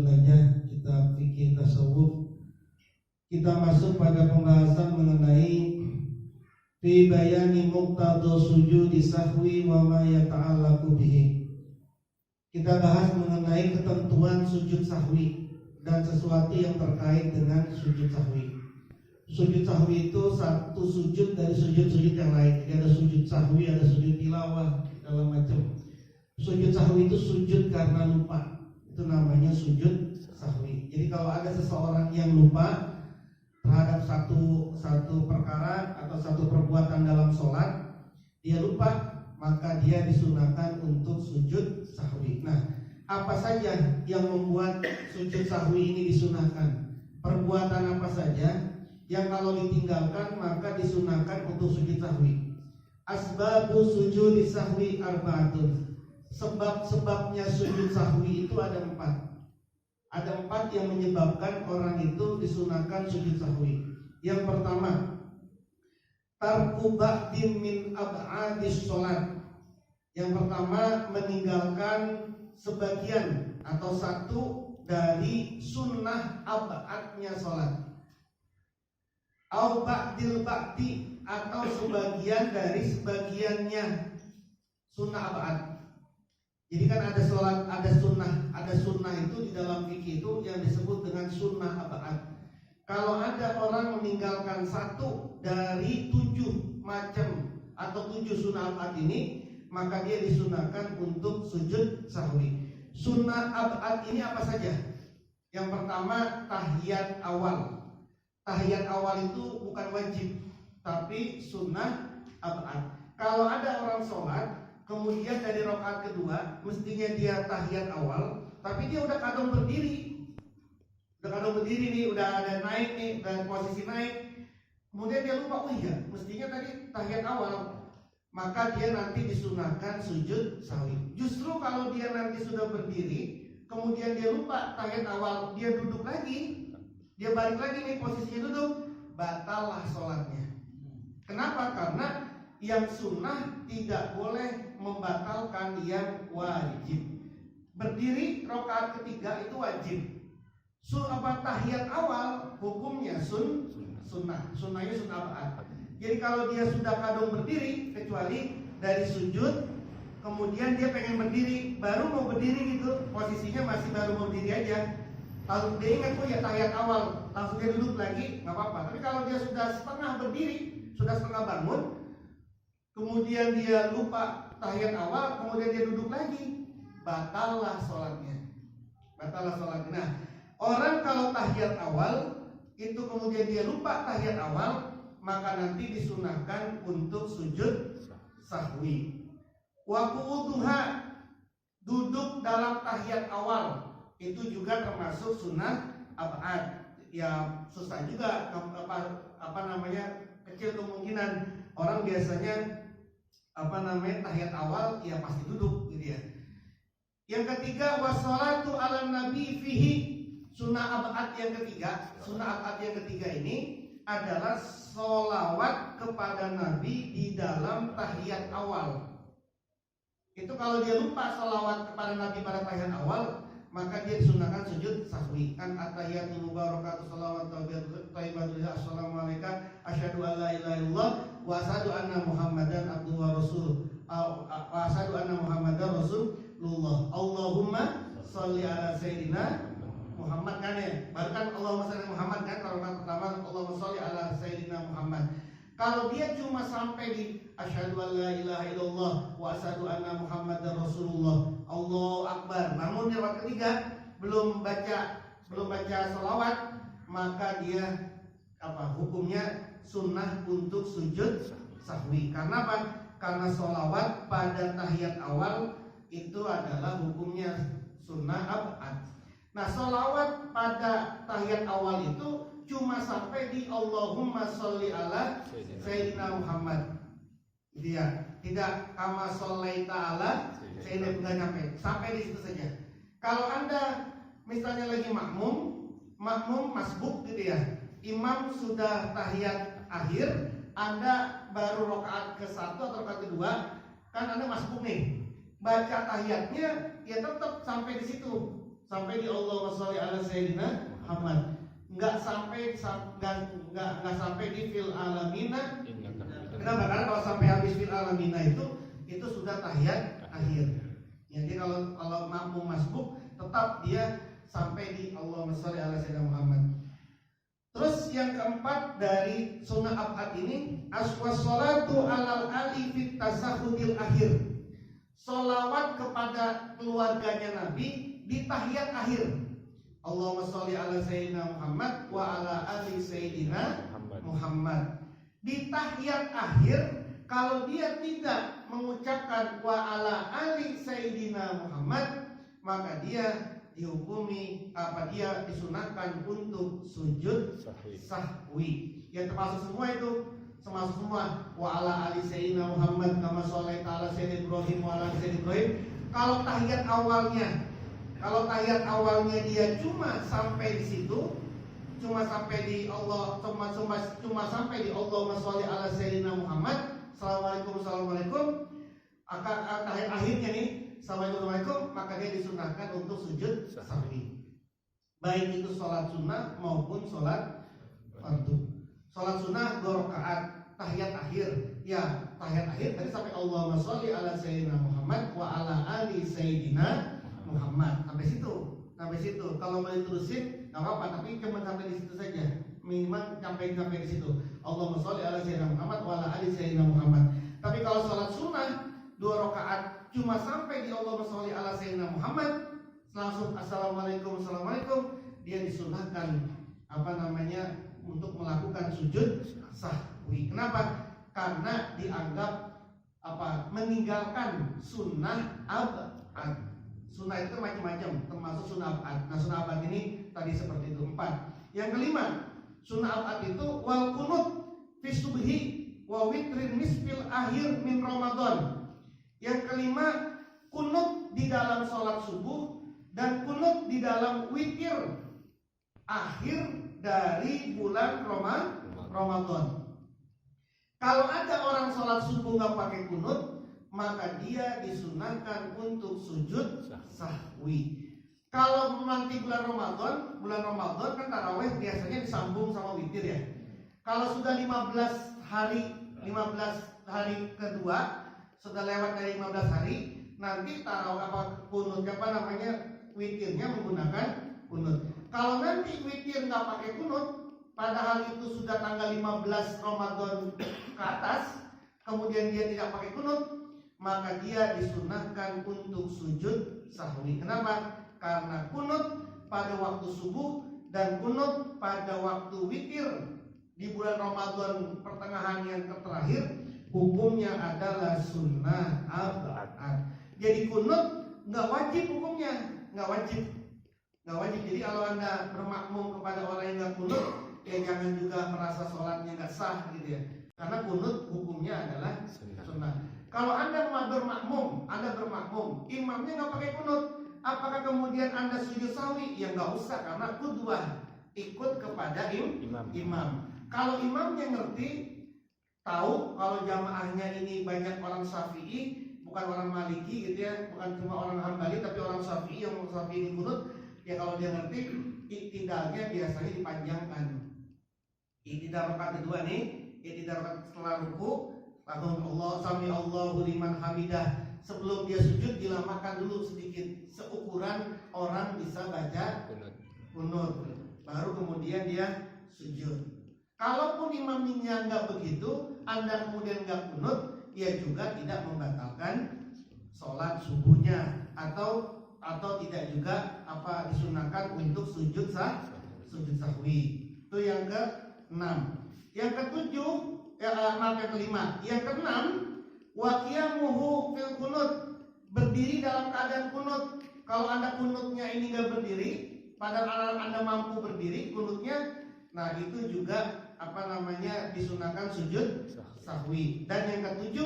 sunnahnya kitab fikih tasawuf, kita masuk pada pembahasan mengenai fi bayani muqtadha sujudi sahwi wa ma yata'allaqu bihi. Kita bahas mengenai ketentuan sujud sahwi dan sesuatu yang terkait dengan sujud sahwi. Sujud sahwi itu satu sujud dari sujud-sujud yang lain. Jadi ada sujud sahwi, ada sujud tilawah, segala macam. Sujud sahwi itu sujud karena lupa. Itu namanya sujud sahwi. Jadi kalau ada seseorang yang lupa terhadap satu perkara atau satu perbuatan dalam sholat, dia lupa, maka dia disunahkan untuk sujud sahwi. Nah, apa saja yang membuat sujud sahwi ini disunahkan? Perbuatan apa saja yang kalau ditinggalkan maka disunahkan untuk sujud sahwi? Asbabu sujud sahwi arba'atun. Sebab-sebabnya sujud sahwi itu ada 4. Ada 4 yang menyebabkan orang itu disunahkan sujud sahwi. Yang pertama, tarku ba'din min ab'adis sholat. Yang pertama, meninggalkan sebagian atau satu dari sunnah ab'adnya sholat. Au ba'dil ba'di, atau sebagian dari sebagiannya sunnah ab'ad. Jadi kan ada sholat, ada sunnah itu di dalam fikih itu yang disebut dengan sunnah ab'ad. Kalau ada orang meninggalkan satu dari 7 macam atau 7 sunnah ab'ad ini, maka dia disunahkan untuk sujud sahwi. Sunnah ab'ad ini apa saja? Yang pertama, tahiyat awal. Tahiyat awal itu bukan wajib, tapi sunnah ab'ad. Kalau ada orang sholat, kemudian dari rakaat kedua mestinya dia tahiyat awal, tapi dia udah kadung berdiri. Udah ada naik nih, dan posisi naik. Kemudian dia lupa, oh iya, mestinya tadi tahiyat awal. Maka dia nanti disunahkan sujud sahwi. Justru kalau dia nanti sudah berdiri, kemudian dia lupa tahiyat awal, dia duduk lagi, dia balik lagi nih posisinya duduk, batallah sholatnya. Kenapa? Karena yang sunnah tidak boleh membatalkan yang wajib. Berdiri rakaat ketiga itu wajib. Tahiyat awal hukumnya sunnah. Sunnahnya sunnah ab'ad. Jadi kalau dia sudah kadung berdiri, kecuali dari sujud, kemudian dia pengen berdiri, baru mau berdiri gitu, posisinya masih baru mau berdiri aja. Lalu dia ingat, oh ya tahiyat awal, langsung dia duduk lagi, nggak apa-apa. Tapi kalau dia sudah setengah berdiri, sudah setengah bangun, kemudian dia lupa tahiyat awal, kemudian dia duduk lagi, batallah sholatnya. Nah, orang kalau tahiyat awal itu kemudian dia lupa tahiyat awal, maka nanti disunahkan untuk sujud sahwi. Wa qu'uduha, duduk dalam tahiyat awal, itu juga termasuk sunnah ab'ad. Ya susah juga, kecil kemungkinan orang biasanya tahiyat awal ya pasti duduk gitu ya. Yang ketiga, wassalatu ala nabi fihi. Sunnah ab'ad yang ketiga ini adalah sholawat kepada Nabi di dalam tahiyat awal. Itu kalau dia lupa sholawat kepada Nabi pada tahiyat awal, maka dia disunahkan sujud sahwi. Kan at-tahiyatul mubarakatuh shalawatu thayyibatullah assalamualaikum asyhadu an la ilaha illallah wa asyhadu anna muhammadan abduhu wa rasuluh wa asyhadu anna muhammadan rasulullah. Allahumma sholli ala sayyidina Muhammad, kan ya. Baru kan Allahumma sholli ala Muhammad kan, kalau pertama Allahumma sholli ala sayyidina Muhammad. Kalau dia cuma sampai di asyhadu an la ilaha illallah wa asyhadu anna muhammadar rasulullah, Allahu akbar, namun di rakaat ketiga belum baca sholawat, maka dia hukumnya sunnah untuk sujud sahwi. Karena apa? Karena sholawat pada tahiyat awal itu adalah hukumnya sunnah ab'ad. Nah, sholawat pada tahiyat awal itu cuma sampai di Allahumma sholli ala sayyidina Muhammad. Dia tidak kama shollaita ala sayyidina, enggak nyampe, sampai di situ saja. Kalau Anda misalnya lagi makmum masbuk gitu ya, imam sudah tahiyat akhir, Anda baru rakaat ke-1 atau rakaat kedua, kan Anda masbuk nih, baca tahiyatnya ya tetap sampai di situ, sampai di Allahumma sholli ala sayyidina Muhammad. Enggak sampai di fil alamina. Kenapa? Karena kalau sampai habis fil alamina itu sudah tahiyat akhir. Jadi kalau makmum masbuk tetap dia sampai di Allahumma sholli ala sayyidina Muhammad. Terus yang keempat dari sunnah abad ini aswassalatu alal ali fit tasahudil akhir. Sholawat kepada keluarganya Nabi di tahiyat akhir. Allahumma sholli ala sayyidina Muhammad wa ala ali sayyidina Muhammad. Di tahiyat akhir kalau dia tidak mengucapkan wa ala ali sayyidina Muhammad, maka dia dihukumi dia disunahkan untuk sujud sahwi. Yang termasuk semua itu semua wa ala ali sayyidina Muhammad kama sholaita ala sayyidina Ibrahim wa ala sayyidina Ibrahim. Kalau tahiyat awalnya dia cuma sampai di situ, cuma sampai di Allah, cuma sampai di Allahumma sholli ala sayyidina Muhammad, assalamualaikum, tahiyat akhirnya nih assalamualaikum, maka dia disunahkan untuk sujud sahwi. Baik itu sholat sunnah maupun sholat fardu. Sholat sunnah 2 rakaat, tahiyat akhir. Ya, tahiyat akhir tadi sampai Allahumma sholli ala sayyidina Muhammad wa ala ali sayyidina Muhammad. Sampai situ. Kalau mau diterusin enggak apa-apa, tapi cuma sampai di situ saja. Minimal sampai di situ. Allahumma sholli ala sayyidina Muhammad wa ala ali sayyidina Muhammad. Tapi kalau sholat sunnah 2 rakaat cuma sampai di Allahumma sholli ala sayyidina Muhammad, langsung assalamualaikum, dia disunahkan untuk melakukan sujud sahwi. Kenapa? Karena dianggap meninggalkan sunnah abad. Sunnah itu macam-macam, termasuk sunnah abad. Nah, sunnah abad ini tadi seperti itu 4. Yang kelima, sunnah abad itu wal kunut fi subhi wa witrin nisfil akhir min Ramadan. Yang kelima, kunut di dalam sholat subuh dan kunut di dalam witir akhir dari bulan Ramadan. Kalau ada orang sholat subuh nggak pakai kunut, maka dia disunahkan untuk sujud sahwi. Kalau nanti bulan Ramadan kan tarawih biasanya disambung sama witir ya. Kalau sudah 15 hari kedua, sudah lewat dari 15 hari, nanti witirnya menggunakan kunut. Kalau nanti witir nggak pakai kunut, padahal itu sudah tanggal 15 Ramadan ke atas, kemudian dia tidak pakai kunut, maka dia disunahkan untuk sujud sahwi. Kenapa? Karena kunut pada waktu subuh dan kunut pada waktu witir di bulan Ramadan pertengahan yang terakhir hukumnya adalah sunnah abad. Jadi kunut nggak wajib hukumnya, nggak wajib. Jadi kalau Anda bermakmum kepada orang yang nggak kunut, ya jangan juga merasa sholatnya nggak sah gitu ya. Karena kunut hukumnya adalah sunnah. Kalau Anda bermakmum, imamnya nggak pakai kunut, apakah kemudian Anda sujud sahwi? Ya nggak usah, karena qudwah, ikut kepada imam. Kalau imamnya ngerti, tahu kalau jamaahnya ini banyak orang Syafi'i, bukan orang Maliki gitu ya, bukan cuma orang Hambali tapi orang Syafi'i yang Syafi'i kunut, ya kalau dia ngerti, iktidalnya biasanya dipanjangkan. Iktidal rakaat kedua nih, iktidal rakaat setelah ruku, langsung sami Allahu liman hamidah. Sebelum dia sujud dilamakan dulu sedikit, seukuran orang bisa baca kunut, baru kemudian dia sujud. Kalaupun imamnya nggak begitu, Anda kemudian nggak kunut, ia juga tidak membatalkan sholat subuhnya atau tidak juga disunahkan untuk sujud sahwi. Itu yang ke-6. Yang ke-7, yang kelima. Yang ke-6, wa qiyamuhu fil kunut, berdiri dalam keadaan kunut. Kalau Anda kunutnya ini nggak berdiri, padahal Anda mampu berdiri kunutnya, nah itu juga disunahkan sujud sahwi. Dan yang ke-7,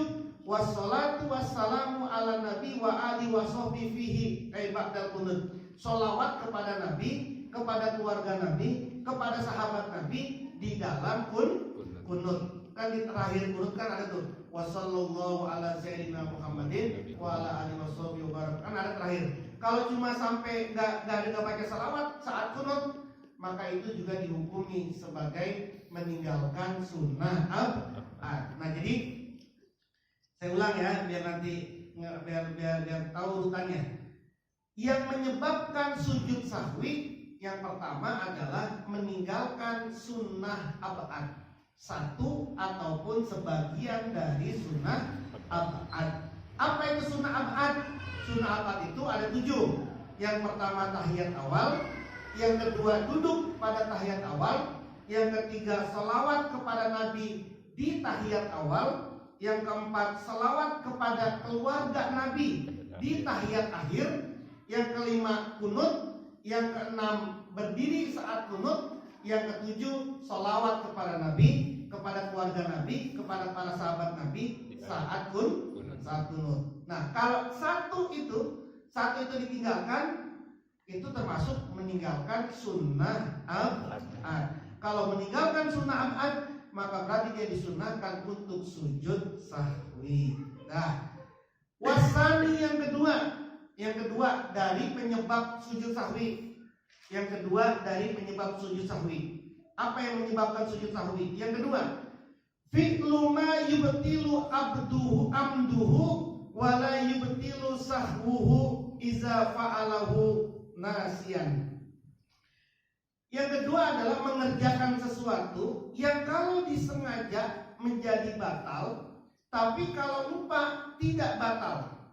wassalatu wassalamu ala nabi wa ali wa sahbihi fihi ba'dal kunut. Sholawat kepada Nabi, kepada keluarga Nabi, kepada sahabat Nabi di dalam kunut. Kan di terakhir kunut kan ada tuh wassallallahu ala sayyidina Muhammadin wa ala alihi washabihi wa barak. Kan ada terakhir. Kalau cuma sampai nggak baca salawat saat kunut, maka itu juga dihukumi sebagai meninggalkan sunnah ab'ad. Nah, jadi saya ulang ya, biar nanti biar tahu urutannya. Yang menyebabkan sujud sahwi yang pertama adalah meninggalkan sunnah ab'ad, satu ataupun sebagian dari sunnah ab'ad. Apa itu sunnah ab'ad? Sunnah ab'ad itu ada 7. Yang pertama tahiyat awal, yang kedua duduk pada tahiyat awal, yang ketiga salawat kepada Nabi di tahiyat awal, yang keempat salawat kepada keluarga Nabi di tahiyat akhir, yang kelima kunut, yang keenam berdiri saat kunut, yang ketujuh salawat kepada Nabi, kepada keluarga Nabi, kepada para sahabat Nabi saat kunut. Nah, kalau satu itu ditinggalkan, itu termasuk meninggalkan sunnah ab'ad. Kalau meninggalkan sunnah ab'ad, maka berarti dia disunnahkan untuk sujud sahwi. Nah, wasani yang kedua dari penyebab sujud sahwi. Yang kedua dari penyebab sujud sahwi. Apa yang menyebabkan sujud sahwi? Yang kedua, fi'lu ma yubtilu abduhu amduhu wala yubtilu sahwuhu iza fa'alahu nasian. Yang kedua adalah mengerjakan sesuatu yang kalau disengaja menjadi batal, tapi kalau lupa tidak batal.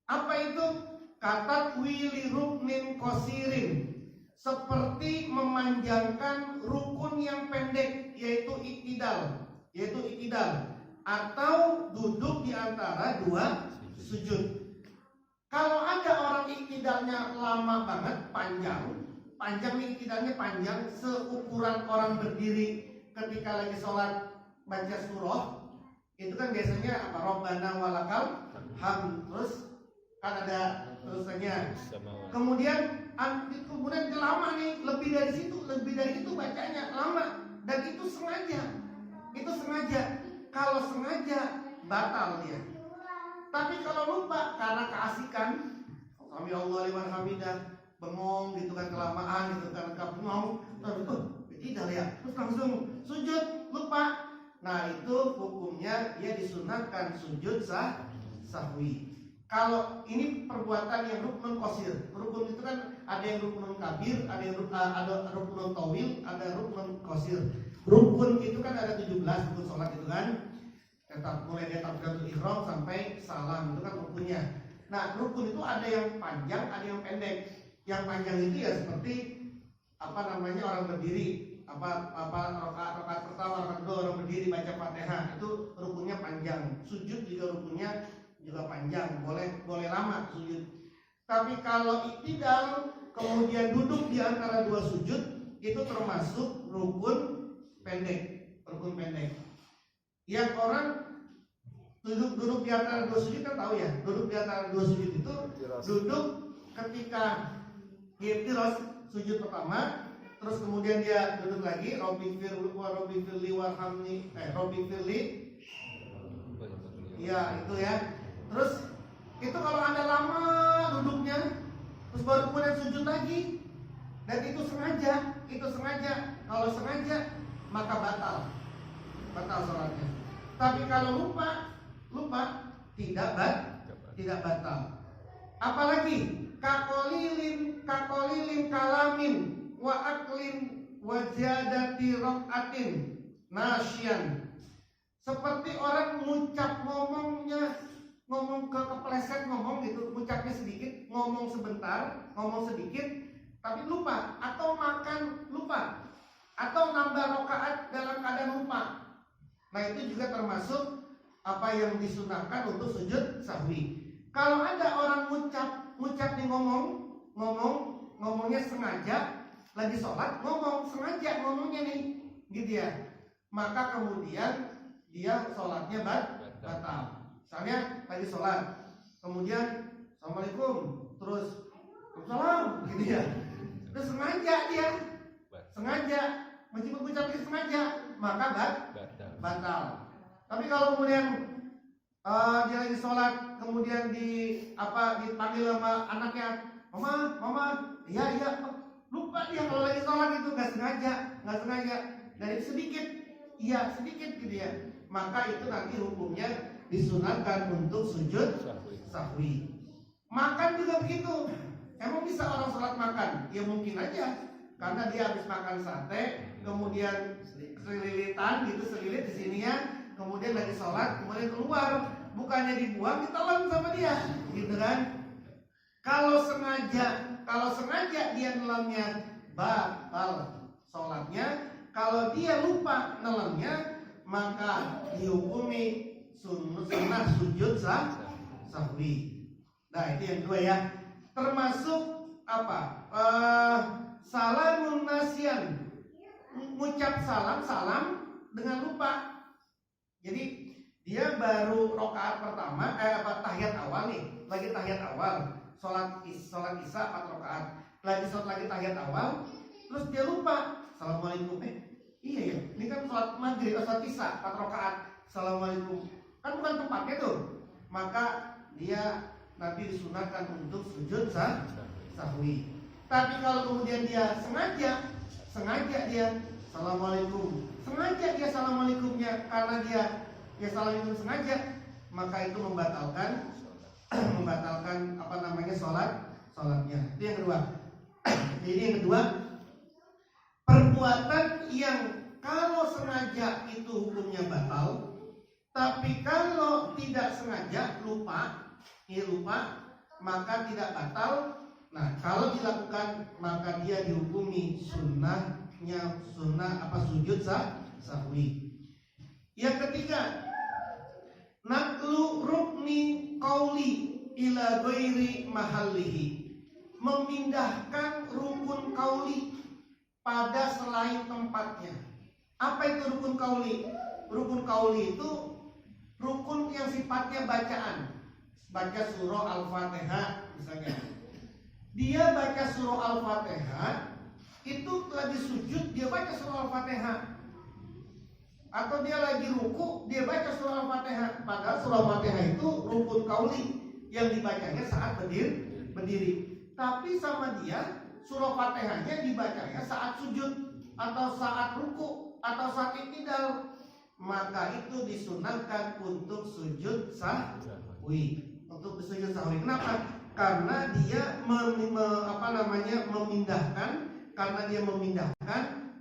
Apa itu? Kata wili ruknin qasirin, seperti memanjangkan rukun yang pendek, yaitu iktidal, atau duduk di antara dua sujud. Kalau ada orang iktidalnya lama banget, panjang nih iktidalnya panjang, seukuran orang berdiri ketika lagi sholat baca surah, itu kan biasanya apa? Rabbana walakal hamd. Terus kan ada terusannya. Kemudian lama nih, lebih dari itu bacanya lama, dan itu sengaja. Kalau sengaja batal dia. Tapi kalau lupa karena keasikan, sami Allah liman hamidah, bengong gitu kan, kelamaan gitu kan, bengong, tidak ya, terus langsung sujud, lupa. Nah, itu hukumnya dia disunahkan sujud sahwi. Kalau ini perbuatan yang rukun qasir. Rukun itu kan ada yang rukun kabir, ada rukun tawil, ada rukun qasir. Rukun itu kan ada 17 rukun sholat itu kan. Mulai dari takbiratul ihram sampai salam, itu kan rukunnya. Nah, rukun itu ada yang panjang, ada yang pendek. Yang panjang itu ya seperti orang berdiri, rakaat pertama, rakaat kedua orang berdiri baca Fatihah, itu rukunnya panjang. Sujud juga rukunnya juga panjang, boleh lama sujud. Tapi kalau iktidal kemudian duduk di antara dua sujud, itu termasuk rukun pendek. Yang orang duduk di antara dua sujud kan tahu ya, duduk di antara dua sujud itu duduk ketika iftiras sujud pertama, terus kemudian dia duduk lagi, Rabbi firli warhamni, Rabbi firli, ya itu ya. Terus itu kalau Anda lama duduknya, terus baru kemudian sujud lagi, dan itu sengaja. Kalau sengaja maka batal sholatnya. Tapi kalau lupa tidak batal. Apalagi kakolilin kalamin wa aklin wa ziyadati raqatin nasyan. Seperti orang ngomong kepleset gitu, ngucapnya sedikit, ngomong sebentar, ngomong sedikit, tapi lupa, atau makan lupa, atau nambah rakaat dalam keadaan lupa. Nah, itu juga termasuk apa yang disunahkan untuk sujud sahwi. Kalau ada orang ngucap nih, ngomongnya sengaja, lagi sholat sengaja ngomongnya nih, gitu ya, maka kemudian dia sholatnya batal. Misalnya lagi sholat, kemudian assalamualaikum, terus salam, gitu ya, terus sengaja mengucapkan sengaja, maka batal. Tapi kalau kemudian dia lagi sholat, kemudian dipanggil sama anaknya, mama, iya, lupa dia kalau lagi sholat itu nggak sengaja, dan itu sedikit gitu ya. Maka itu nanti hukumnya disunahkan untuk sujud sahwi. Makan juga begitu. Emang bisa orang sholat makan? Ya mungkin aja, karena dia habis makan sate, kemudian selilit di sininya, kemudian lagi sholat, kemudian keluar, bukannya dibuang, ditelan sama dia, gitu kan? Kalau sengaja dia nelannya, batal sholatnya. Kalau dia lupa nelannya, maka dihukumi sunnah sujud sahwi. Nah, itu yang kedua ya. Termasuk apa? Salamun nasyan, mengucap salam dengan lupa. Jadi dia baru rakaat pertama, tahiyat awal nih, lagi tahiyat awal, sholat isya 4 rakaat, lagi tahiyat awal, terus dia lupa, assalamualaikum, iya ya, ini kan sholat maghrib, sholat isya 4 rakaat, assalamualaikum, kan bukan tempatnya tuh, maka dia nanti disunahkan untuk sujud sahwi. Tapi kalau kemudian dia sengaja dia assalamualaikum, sengaja dia assalamualaikumnya karena dia assalamualaikum sengaja, maka itu membatalkan sholatnya. Itu yang kedua. Jadi yang kedua, perbuatan yang kalau sengaja itu hukumnya batal, tapi kalau tidak sengaja lupa, maka tidak batal. Nah, kalau dilakukan maka dia dihukumi sunnah sujud sahwi. Yang ketiga, naklu rukni qauli ila ghairi mahallihi, memindahkan rukun qauli pada selain tempatnya. Apa itu rukun qauli? Rukun qauli itu rukun yang sifatnya bacaan. Baca surah Al-Fatihah misalnya. Dia baca surah Al-Fatihah, itu lagi sujud dia baca surah Al-Fatihah. Atau dia lagi ruku, dia baca surah Al-Fatihah. Padahal surah Al-Fatihah itu rukun qauli yang dibacanya saat berdiri. Tapi sama dia surah Fatihahnya dibacanya saat sujud atau saat ruku atau saat i'tidal. Maka itu disunahkan untuk sujud sahwi. Kenapa? Karena dia memindahkan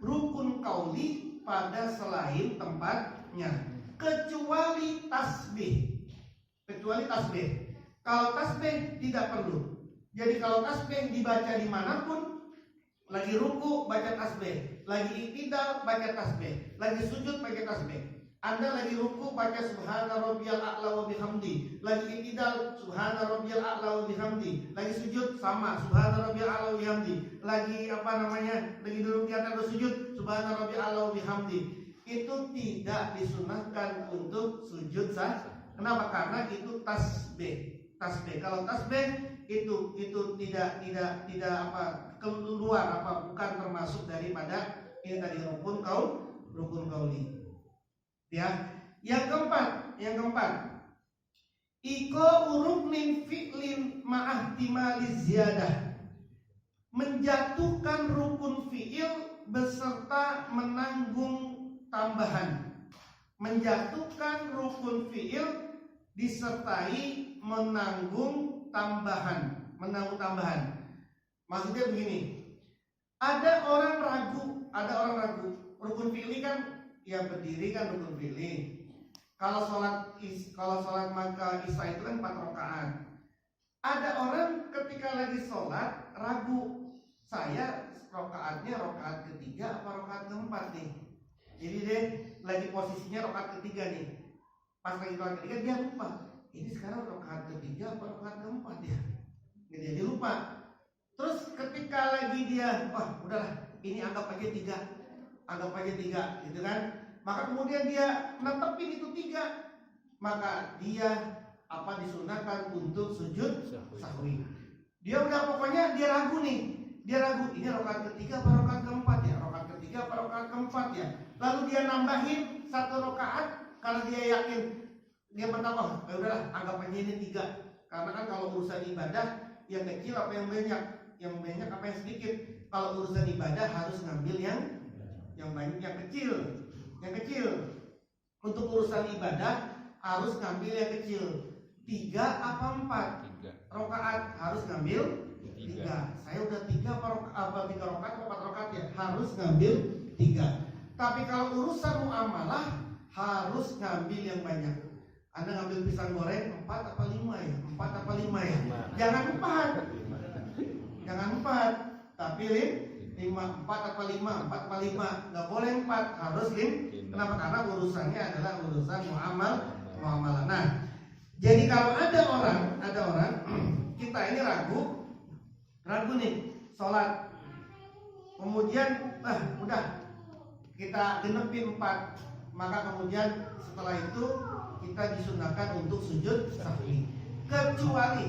rukun qauli pada selain tempatnya, kecuali tasbih. Kalau tasbih tidak perlu. Jadi kalau tasbih dibaca dimanapun, lagi ruku baca tasbih, lagi i'tidal baca tasbih, lagi sujud baca tasbih. Anda lagi ruku baca subhana rabbiyal a'la wa bihamdi, lagi i'tidal subhana rabbiyal a'la wa bihamdi, lagi sujud sama subhana rabbiyal a'la wa bihamdi, lagi lagi duduk di atas sujud subhana rabbiyal a'la wa bihamdi. Itu tidak disunahkan untuk sujud Kenapa? Karena itu tasbih. Kalau tasbih itu tidak keluar bukan termasuk daripada ini tadi rukun qauli. Ya, yang keempat, iko ruknin fi'lin ma'ahtimali ziyadah, menjatuhkan rukun fi'il beserta menanggung tambahan. Menjatuhkan rukun fi'il disertai menanggung tambahan. Maksudnya begini, ada orang ragu, rukun fi'il kan ya berdiri kan rukun fi'il. Kalau sholat maka isya itu kan 4 rakaat. Ada orang ketika lagi sholat ragu, saya rakaatnya rakaat ketiga apa rakaat keempat nih. Jadi deh lagi posisinya rakaat ketiga nih. Pas lagi rakaat ketiga dia lupa, ini sekarang rakaat ketiga apa rakaat keempat ya. Jadi dia lupa. Terus ketika lagi dia, wah udahlah ini anggap aja tiga, gitu kan? Maka kemudian dia netepin itu 3, maka dia disunahkan untuk sujud sahwi. Dia udah pokoknya dia ragu ini rakaat ketiga apa rakaat keempat ya. Lalu dia nambahin 1 rakaat kalau dia yakin dia bertambah, ya udahlah anggap aja ini 3. Karena kan kalau urusan ibadah yang kecil apa yang banyak? Yang banyak apa yang sedikit? Kalau urusan ibadah harus ngambil yang banyak, yang kecil. Yang kecil. Untuk urusan ibadah harus ngambil yang kecil. 3 apa 4? 3. Rokaat harus ngambil 3. Saya udah 3 apa 3 rokaat atau 4 rokaat ya? Harus ngambil 3. Tapi kalau urusan muamalah harus ngambil yang banyak. Anda ngambil pisang goreng 4 apa 5 ya? 4 apa 5 ya? Jangan 4. Jangan 4. Tapi 5, 4 apa 5? 4 apa 5? Nggak boleh 4, harus 5. Kenapa? Karena urusannya adalah urusan muamalah. Nah, jadi kalau ada orang kita ini ragu nih sholat, kemudian udah kita genepin 4, maka kemudian setelah itu kita disunahkan untuk sujud sahwi, kecuali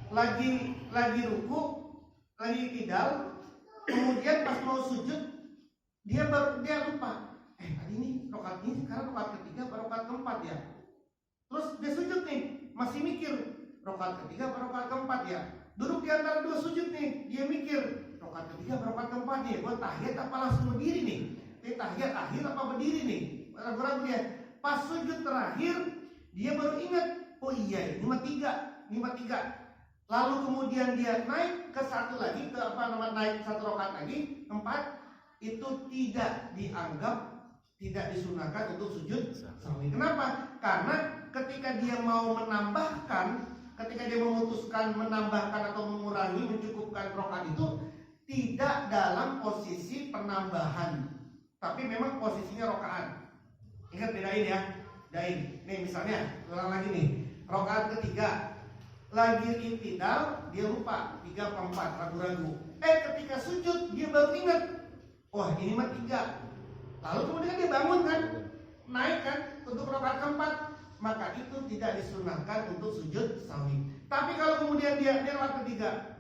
lagi ruku, lagi iktidal, kemudian pas mau sujud dia lupa, tadi ini rakaat ini sekarang rakaat ketiga atau rakaat keempat ya. Terus dia sujud nih, masih mikir rakaat ketiga atau rakaat keempat ya. Duduk di antara 2 sujud nih, dia mikir rakaat ketiga atau rakaat keempat nih. Buat tahiyat apa langsung berdiri nih? Tahiyat akhir apa berdiri nih? Ragu-ragu dia. Pas sujud terakhir dia baru ingat, oh iya ini mah 3. Lalu kemudian dia naik ke satu lagi, naik 1 rakaat lagi, 4. Itu tidak dianggap, tidak disunahkan untuk sujud sahwi. Kenapa? Karena ketika dia mau menambahkan, ketika dia memutuskan menambahkan atau mengurangi, mencukupkan rakaat itu tidak dalam posisi penambahan, tapi memang posisinya rakaat. Ingat bedain ya, bedain. Nih misalnya, ulang lagi nih, rakaat ketiga lagi iktidal, dia lupa 3 apa 4, ragu-ragu. Ketika sujud dia baru ingat, wah ini mah 3. Lalu kemudian dia bangun kan, naik kan untuk rakaat keempat, maka itu tidak disunahkan untuk sujud sahwi. Tapi kalau kemudian dia rakaat ketiga,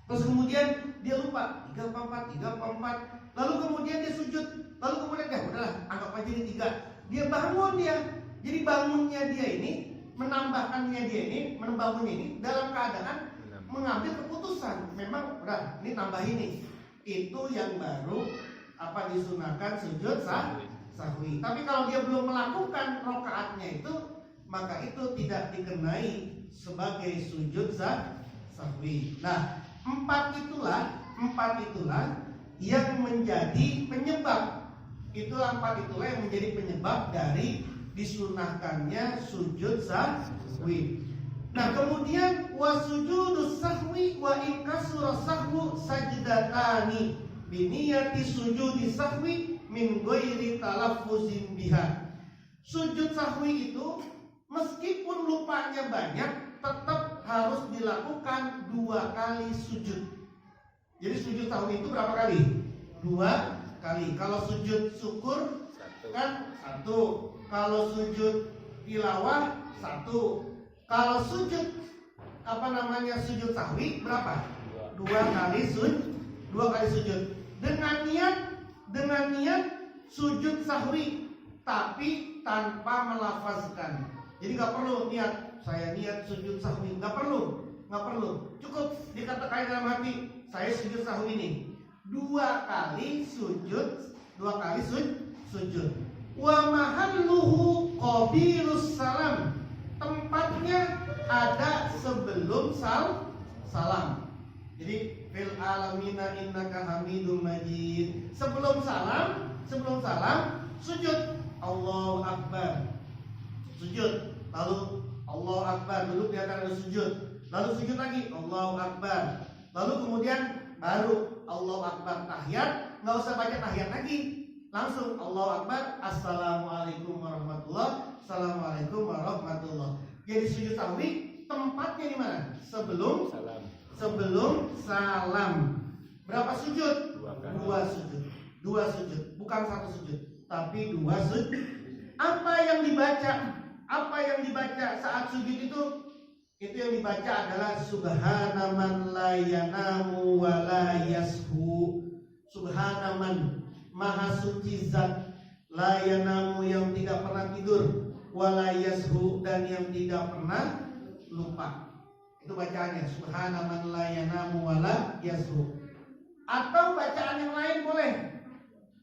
terus kemudian dia lupa 3 apa 4, lalu kemudian dia sujud, lalu kemudian udahlah anggap aja ini 3. Dia bangun dia. Jadi bangunnya dia ini, menambahkannya dia ini, menambahnya ini dalam keadaan mengambil keputusan. Memang udah ini tambah ini. Itu yang baru disunahkan sujud sahwi. Tapi kalau dia belum melakukan rakaatnya itu, maka itu tidak dikenai sebagai sujud sahwi. Nah, 4 itulah yang menjadi penyebab. Itulah 4 itulah yang menjadi penyebab dari disunahkannya sujud sahwi. Nah, kemudian wasujudus sahwi wa in kasura sahwu sajdatani biniyati sujudi sahwi min ghairi talaffuzin biha. Sujud sahwi itu meskipun lupanya banyak, tetap harus dilakukan 2 kali sujud. Jadi sujud sahwi itu berapa kali? 2 kali. Kalau sujud syukur kan 1. Kalau sujud tilawah 1. Kalau sujud sujud sahwi berapa? 2 kali sujud. Dengan niat sujud sahwi, tapi tanpa melafazkan. Jadi nggak perlu niat, saya niat sujud sahwi, nggak perlu. Cukup dikatakan dalam hati, saya sujud sahwi ini. 2 kali sujud. Wa mahalluhu qabilus salam. Tempatnya ada sebelum salam. Jadi fil alamina innaka hamidum majid. Sebelum salam sujud. Allahu akbar. Sujud. Lalu Allahu akbar, duduk di antara sujud. Lalu sujud lagi, Allahu akbar. Lalu kemudian baru Allahu akbar tahiyat, enggak usah baca tahiyat lagi. Langsung Allahu akbar, assalamualaikum warahmatullah. Assalamualaikum warahmatullah. Jadi sujud sahwi tempatnya di mana? Sebelum salam. Berapa sujud? 2 sujud. 2 sujud, bukan 1 sujud, tapi 2 sujud. Apa yang dibaca saat sujud itu yang dibaca adalah subhanaman la yanamu wa la yashu. Subhanaman, maha suci zat, la yanamu yang tidak pernah tidur, wa la yashu dan yang tidak pernah lupa. Itu bacaannya subhana man la yanamu wa la yasru. Atau bacaan yang lain boleh.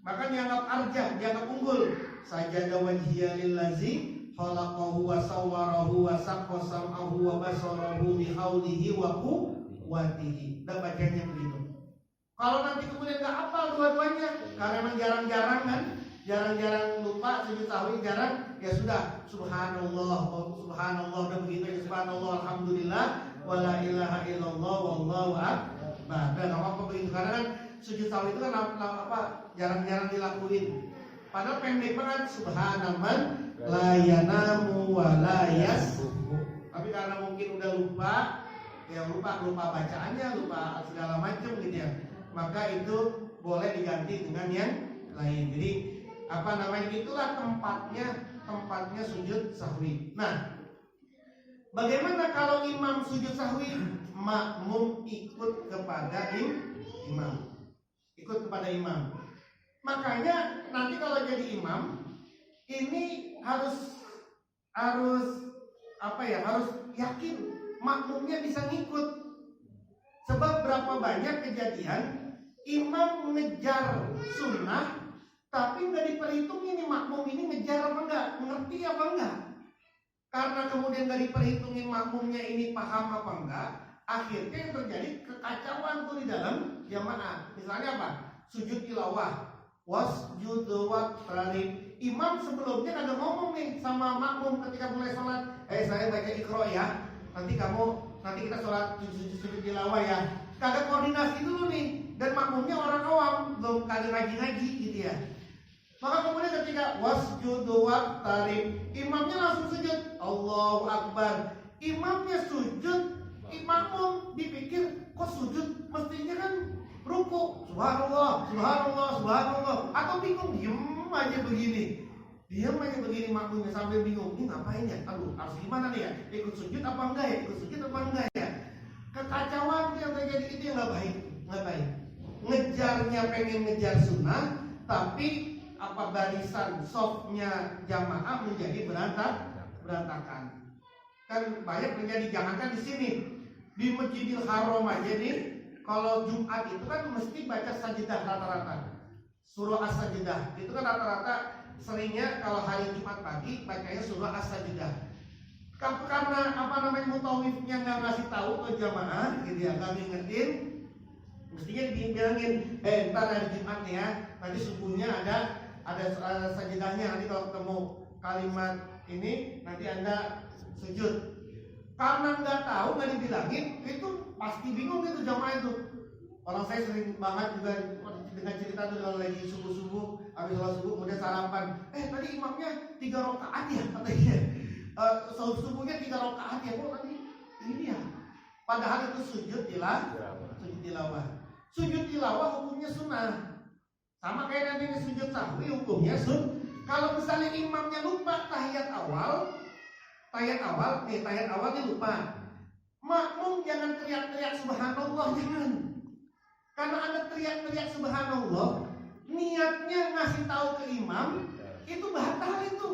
Bahkan dianggap arjah, dianggap unggul. Sajada wajhiya lillazi khalaqahu wa sawwarahu wa saqqa sam'ahu wa basarahu bihaulihi wa quwwatihi. Dan bacanya begitu. Kalau nanti kemudian nggak hafal dua-duanya, karena memang jarang-jarang kan, jarang-jarang lupa sujud sahwi jarang, ya sudah subhanallah, subhanallah udah begitu ya subhanallah, alhamdulillah, wala ilaha illallah, wallahu akbar. Dan apa begitu karena kan sujud sahwi itu kan apa jarang-jarang dilakuin. Padahal pendek banget subhanaman la yanamu wa la yasbuh. Tapi karena mungkin udah lupa, ya lupa bacaannya, lupa segala macam gitu ya. Maka itu boleh diganti dengan yang lain. Jadi apa namanya, itulah tempatnya sujud sahwi. Nah, bagaimana kalau imam sujud sahwi? Makmum ikut kepada imam. Ikut kepada imam. Makanya nanti kalau jadi imam ini harus apa ya? Harus yakin makmumnya bisa ngikut. Sebab berapa banyak kejadian imam ngejar sunnah tapi nggak diperhitungin nih makmum ini ngejar apa enggak, ngerti apa enggak. Karena kemudian nggak diperhitungin makmumnya ini paham apa enggak, akhirnya yang terjadi kekacauan tuh di dalam jamaah. Misalnya apa? Sujud tilawah, wasjudu waqtarib. Imam sebelumnya ada ngomong nih sama makmum ketika mulai sholat, saya baca Iqra ya. Nanti kita sholat sujud tilawah ya. Kagak koordinasi dulu nih. Dan makmumnya orang awam, belum kagak ngaji-ngaji gitu ya. Maka kemudian ketika wasjudu waqtarib, imamnya langsung sujud, Allahu Akbar. Imamnya sujud, makmum dipikir kok sujud, mestinya kan ruku, subhanallah, subhanallah, subhanallah. Atau bingung, diem aja begini. Diam aja begini makmumnya sambil bingung, ini ngapain ya? Aduh, harus gimana nih ya? Ikut sujud apa enggak ya? Ikut sujud apa enggak ya? Kekacauan yang terjadi itu yang nggak baik. Ngejarnya pengen ngejar sunnah, tapi apa barisan softnya jamaah menjadi berantakan. Kan banyak terjadi, jangankan di sini, di Masjidil Haram aja nih. Kalau Jumat itu kan mesti baca sajidah rata-rata. Surah As-Sajdah itu kan rata-rata seringnya kalau hari Jumat pagi bacanya surah As-Sajdah. Karena apa namanya mutawifnya nggak ngasih tahu ke jamaah, gitu ya, nggak ngingetin, mestinya dibilangin, ntar hari Jumat nih ya, nanti subuhnya ada sajidahnya, nanti kalau ketemu kalimat ini nanti Anda sujud. Karena nggak tahu, nggak dibilangin, itu pasti bingung itu jamaah itu. Orang saya sering banget juga dengan cerita tuh kalau lagi subuh-subuh, habis sholat subuh kemudian sarapan, tadi imamnya 3 rakaat ya katanya. Subuhnya 3 rakaat ya, kok tadi ini ya. Padahal itu sujud tilawah. Sujud tilawah hukumnya sunnah. Sama kayak nanti sujud sahwi hukumnya Kalau misalnya imamnya lupa tahiyat awal ini lupa. Makmum jangan teriak-teriak subhanallah, jangan. Karena Anda teriak-teriak subhanallah, niatnya ngasih tahu ke imam, itu batal itu.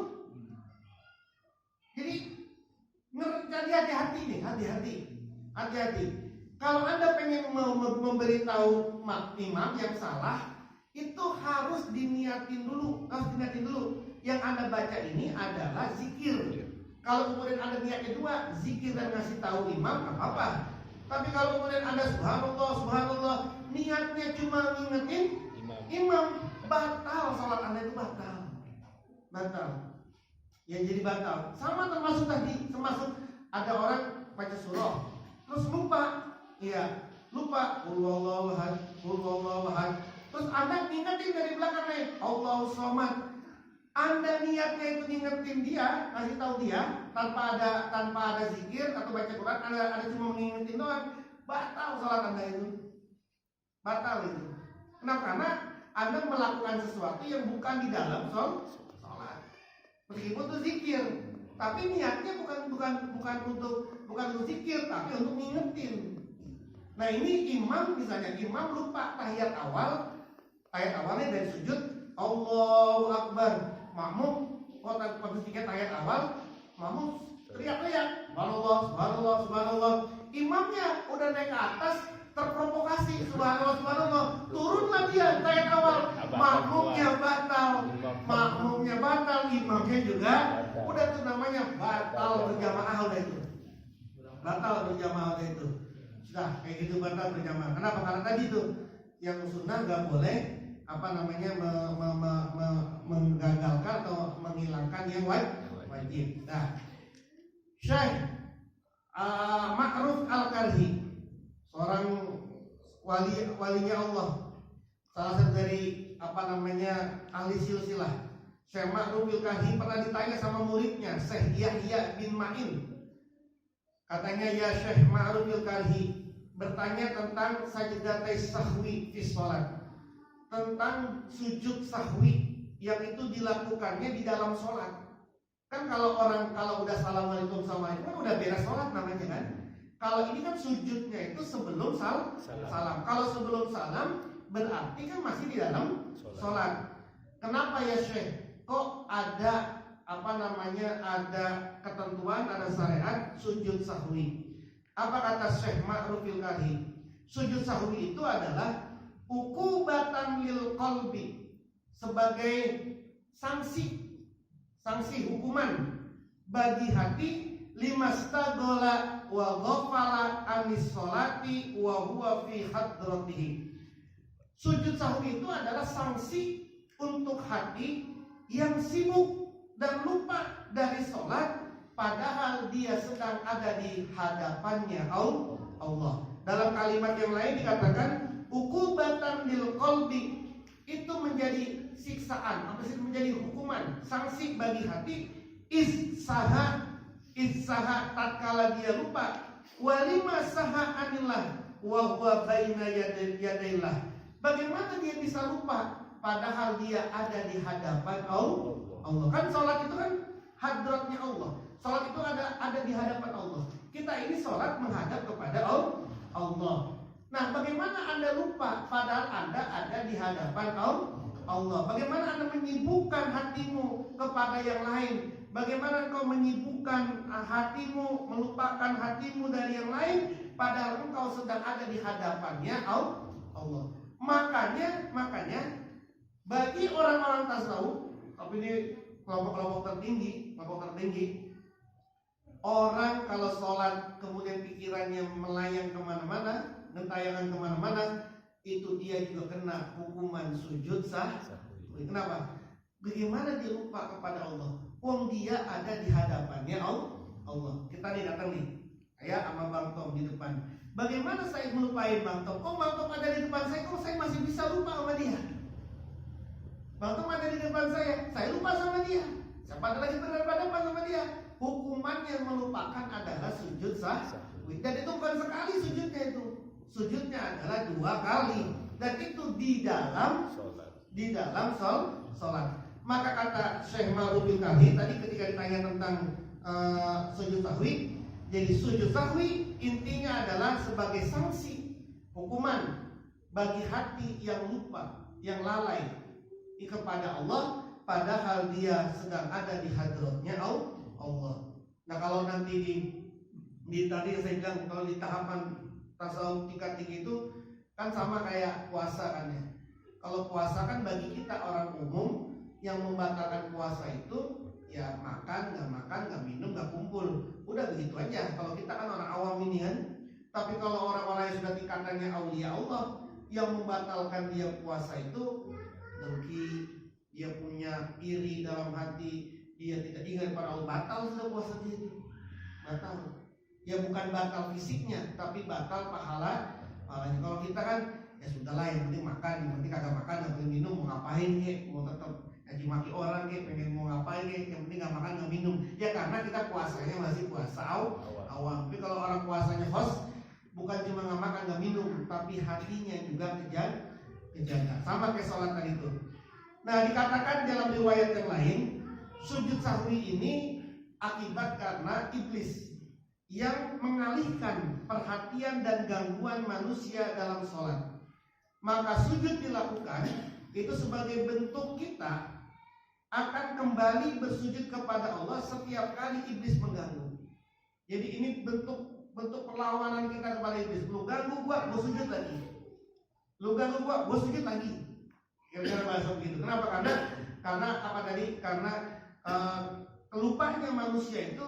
Jadi hati-hati nih, hati-hati. Kalau Anda pengen memberitahu imam yang salah, itu harus diniatin dulu. Yang Anda baca ini adalah zikir. Kalau kemudian Anda niatnya 2, zikir dan ngasih tahu imam, nggak apa-apa. Tapi kalau kemudian Anda subhanallah, niatnya cuma ngingetin imam, batal salat Anda itu batal. Yang jadi batal. Sama termasuk ada orang baca surah terus lupa. Iya, lupa. Qul huwallahu ahad. Terus Anda ngingetin dari belakang nih, Allahu somad. Anda niatnya itu ngingetin dia, kasih tahu dia tanpa ada zikir atau baca Quran, Anda cuma ngingetin doang, batal salat Anda itu. Batal itu. Kenapa? Karena Anda melakukan sesuatu yang bukan di dalam sholat. Meskipun itu zikir, tapi niatnya bukan untuk zikir, tapi untuk ngingetin. Nah ini imam lupa tahiyat awalnya dari sujud Allahu Akbar. Makmum posisinya tahiyat awal, makmum teriak-teriak subhanallah. imamnya udah naik ke atas, terprovokasi, subhanallah, turunlah dia kayak awal, makmumnya batal, imamnya juga udah tuh namanya batal berjamaah udah itu. Sudah kayak gitu batal berjamaah. Kenapa? Karena tadi tuh yang sunnah nggak boleh menggagalkan atau menghilangkan yang wajib. Nah, Syekh Ma'ruf Al-Karhi, seorang walinya Allah, salah satu dari ahli silsilah. Syekh Ma'ruf Al-Karhi pernah ditanya sama muridnya Syekh Yahya bin Ma'in. Katanya, ya Syekh Ma'ruf Al-Karhi, bertanya tentang sajdatai sahwi fi sholat, tentang sujud sahwi yang itu dilakukannya di dalam sholat. Kan kalau udah assalamualaikum kan udah beres sholat namanya kan. Kalau ini kan sujudnya itu sebelum salam. Kalau sebelum salam berarti kan masih di dalam sholat. Kenapa ya Syekh? Kok ada ada ketentuan, ada syariat sujud sahwi? Apa kata Syekh Ma'ruf Al-Karhi? Sujud sahwi itu adalah uqubatan lil qalbi, sebagai sanksi hukuman bagi hati, limastagola wa ghafala anis sholati wa huwa fi hadratihi. Sujud sahwi itu adalah sanksi untuk hati yang sibuk dan lupa dari sholat, padahal dia sedang ada di hadapannya Allah. Dalam kalimat yang lain dikatakan uqubatan lil qalbi, itu menjadi siksaan, menjadi hukuman, sanksi bagi hati, issaha tatkala dia lupa, walima saha anillah wa huwa baina yadaillah. Bagaimana dia bisa lupa padahal dia ada di hadapan Allah? Kan sholat itu kan hadratnya Allah. Sholat itu ada di hadapan Allah. Kita ini sholat menghadap kepada Allah. Nah, bagaimana Anda lupa padahal Anda ada di hadapan Allah? Bagaimana Anda menyibukkan hatimu kepada yang lain? Bagaimana engkau menyibukkan hatimu, melupakan hatimu dari yang lain, padahal engkau sedang ada di hadapannya Allah. Makanya bagi orang-orang tasawuf, tapi ini kelompok tertinggi, orang kalau sholat kemudian pikirannya melayang kemana-mana, gentayangan kemana-mana, itu dia juga kena hukuman sujud sahwi. Kenapa? Bagaimana dia lupa kepada Allah? Wong dia ada di hadapannya Allah. Kita nih datang nih, kayak sama Bang Tom di depan. Bagaimana saya melupain Bang Tom? Bang Tom ada di depan saya, kok saya masih bisa lupa sama dia? Bang Tom ada di depan saya lupa sama dia. Siapa ada lagi berhadapan sama dia? Hukuman yang melupakan adalah sujud sahwi. Dan itu bukan sekali sujudnya itu. Sujudnya adalah 2 kali. Dan itu di dalam sholat. Maka kata Syekh Ma'ruf Al-Karhi tadi ketika ditanya tentang sujud sahwi, jadi sujud sahwi intinya adalah sebagai sanksi hukuman bagi hati yang lupa, yang lalai kepada Allah, padahal dia sedang ada di hadratnya Allah. Nah, kalau nanti di tadi saya bilang, kalau di tahapan tasawuf tingkat tinggi itu kan sama kayak puasa kan ya. Kalau puasa kan bagi kita orang umum yang membatalkan puasa itu ya makan, nggak minum, nggak kumpul, udah begitu aja. Kalau kita kan orang awam ini kan. Tapi kalau orang-orang yang sudah tingkatannya aulia Allah, yang membatalkan dia puasa itu dengki, dia punya iri dalam hati, dia tidak ingat pada Allah, batal sudah puasa dia itu. Batal. Ya bukan batal fisiknya, tapi batal pahalanya. Kalau kita kan ya sudahlah, yang penting makan, yang penting kagak makan, yang penting minum, mau ngapain kek, mau tetap ngaji maki orang kek, pengen mau ngapain kek, yang penting nggak makan nggak minum. Ya karena kita puasanya masih puasa awam. Tapi kalau orang puasanya host, bukan cuma nggak makan nggak minum, tapi hatinya juga kejaga. Sama kayak sholat tadi itu. Nah, dikatakan dalam riwayat yang lain, sujud sahwi ini akibat karena iblis yang mengalihkan perhatian dan gangguan manusia dalam sholat. Maka sujud dilakukan itu sebagai bentuk kita akan kembali bersujud kepada Allah setiap kali iblis mengganggu. Jadi ini bentuk bentuk perlawanan kita kepada iblis. Lu ganggu gua sujud lagi. Lu ganggu gua sujud lagi. Kira-kira bahasa begitu. Kenapa? Karena apa tadi? Karena kelupanya manusia itu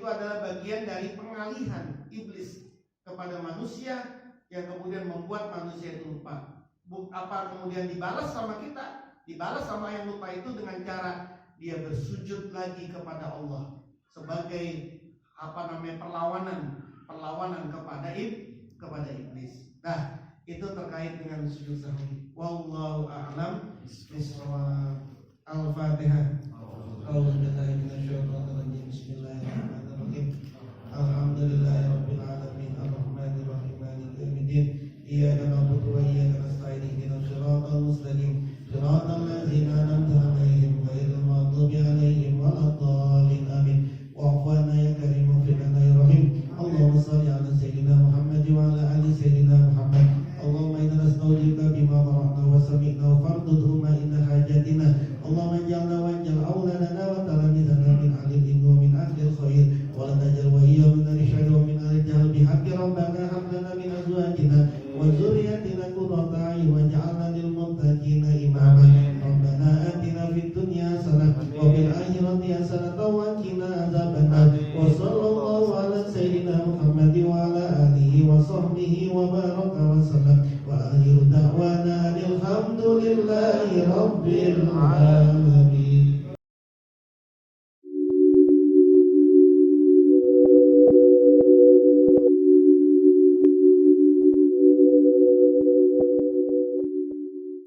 adalah bagian dari pengalihan iblis kepada manusia yang kemudian membuat manusia itu lupa. Apa kemudian dibalas sama kita? Dibalas sama yang lupa itu dengan cara dia bersujud lagi kepada Allah sebagai perlawanan kepada iblis. Nah, itu terkait dengan sujud sahwi. Wallahu a'lam bishawab. Al-Fatihah. A'udzubillahi minasyaitonir rajim. Bismillahirrahmanirrahim. Alhamdulillahirabbil alamin arrahmanir rahim maliki yaumiddin. Iyyaka na'budu wa iyyaka nasta'in ihdinas siratal mustaqim. Siratal ladzina an'amta 'alaihim ghairil maghdubi 'alaihim waladdallin. Amin. Wa'fu 'anna ya karim wa'fu 'anna ya rahim. Allahumma shalli 'ala sayyidina Muhammad wa 'ala ali sayyidina Muhammad. Allahumma inna nas'aluka bima qara'na wa sami'na wa fardudhuma inna hajatina. Allahumma ij'alna wa ij'al awladana wa talamidana min ahli ilmi wa min ahli khair wa la taj'al waliya min ar-rishad wa min ahli jahl bihaqqi rabbana hab lana min azwajina wa dhurriyyatina qurrata a'yun waj'alna lil muttaqina imama. Rabbana atina fid dunya hasanah wa fil akhirati hasanah wa qina adzabannar. Wa sallallahu ala sayyidina Muhammad wa ala alihi wa sahbihi wa baraka wa sallam. Wa akhiru da'wana alhamdulillahi rabbil alamin.